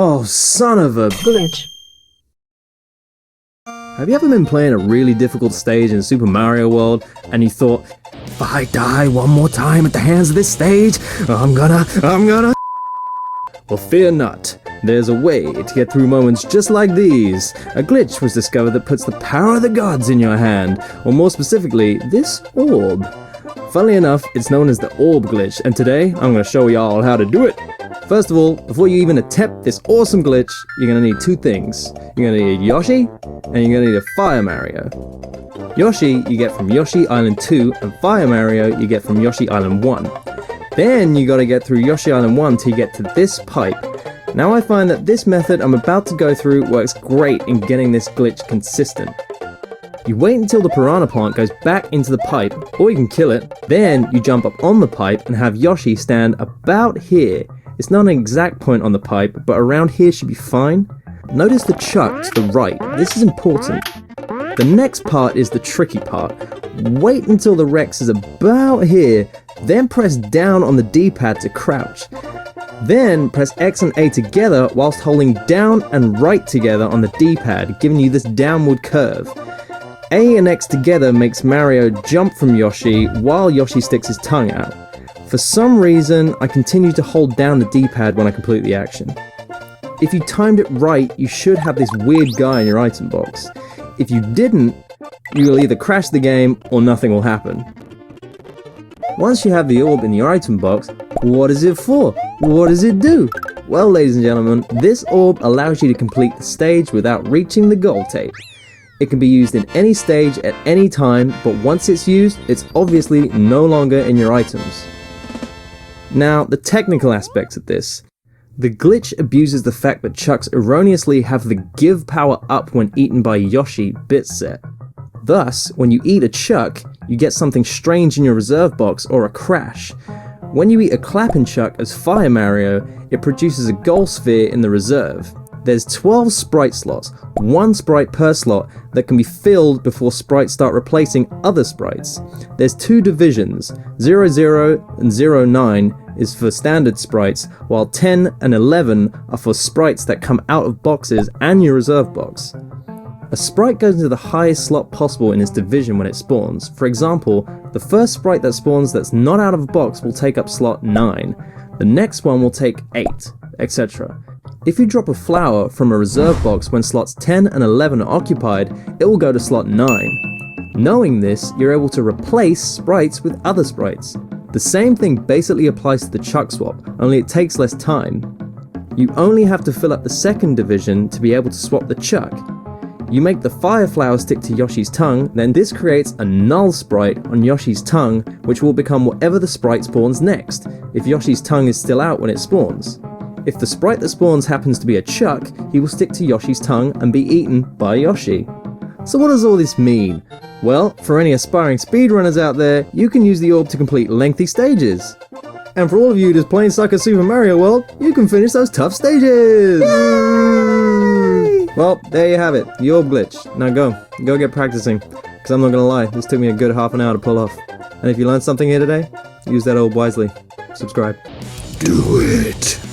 Oh, son of a Glitch. Have you ever been playing a really difficult stage in Super Mario World and you thought, if I die one more time at the hands of this stage, I'm gonna... Well, fear not. There's a way to get through moments just like these. A glitch was discovered that puts the power of the gods in your hand, or more specifically, this orb. Funnily enough, it's known as the orb glitch, and today I'm going to show y'all how to do it. First of all, before you even attempt this awesome glitch, you're going to need two things. You're going to need Yoshi, and you're going to need a Fire Mario. Yoshi you get from Yoshi Island 2, and Fire Mario you get from Yoshi Island 1. Then you gotta get through Yoshi Island 1 till you get to this pipe. Now I find that this method I'm about to go through works great in getting this glitch consistent. You wait until the piranha plant goes back into the pipe, or you can kill it. Then you jump up on the pipe and have Yoshi stand about here. It's not an exact point on the pipe, but around here should be fine. Notice the chuck to the right. This is important. The next part is the tricky part. Wait until the Rex is about here, then press down on the D-pad to crouch. Then press X and A together whilst holding down and right together on the D-pad, giving you this downward curve. A and X together makes Mario jump from Yoshi while Yoshi sticks his tongue out. For some reason, I continue to hold down the D-pad when I complete the action. If you timed it right, you should have this weird guy in your item box. If you didn't, you will either crash the game or nothing will happen. Once you have the orb in your item box, what is it for? What does it do? Well, ladies and gentlemen, this orb allows you to complete the stage without reaching the goal tape. It can be used in any stage at any time, but once it's used, it's obviously no longer in your items. Now, the technical aspects of this. The glitch abuses the fact that chucks erroneously have the give power up when eaten by Yoshi bit set. Thus, when you eat a chuck, you get something strange in your reserve box or a crash. When you eat a clapping chuck as Fire Mario, it produces a goal sphere in the reserve. There's 12 sprite slots, one sprite per slot, that can be filled before sprites start replacing other sprites. There's two divisions, 00 and 09 is for standard sprites, while 10 and 11 are for sprites that come out of boxes and your reserve box. A sprite goes into the highest slot possible in its division when it spawns. For example, the first sprite that spawns that's not out of a box will take up slot 9, the next one will take 8, etc. If you drop a flower from a reserve box when slots 10 and 11 are occupied, it will go to slot 9. Knowing this, you're able to replace sprites with other sprites. The same thing basically applies to the chuck swap, only it takes less time. You only have to fill up the second division to be able to swap the chuck. You make the fire flower stick to Yoshi's tongue, then this creates a null sprite on Yoshi's tongue, which will become whatever the sprite spawns next, if Yoshi's tongue is still out when it spawns. If the sprite that spawns happens to be a chuck, he will stick to Yoshi's tongue and be eaten by Yoshi. So what does all this mean? Well, for any aspiring speedrunners out there, you can use the orb to complete lengthy stages. And for all of you just plain suck at Super Mario World, you can finish those tough stages! Yay! Well, there you have it, the orb glitch. Now go get practicing. Because I'm not gonna lie, this took me a good half an hour to pull off. And if you learned something here today, use that orb wisely. Subscribe. Do it!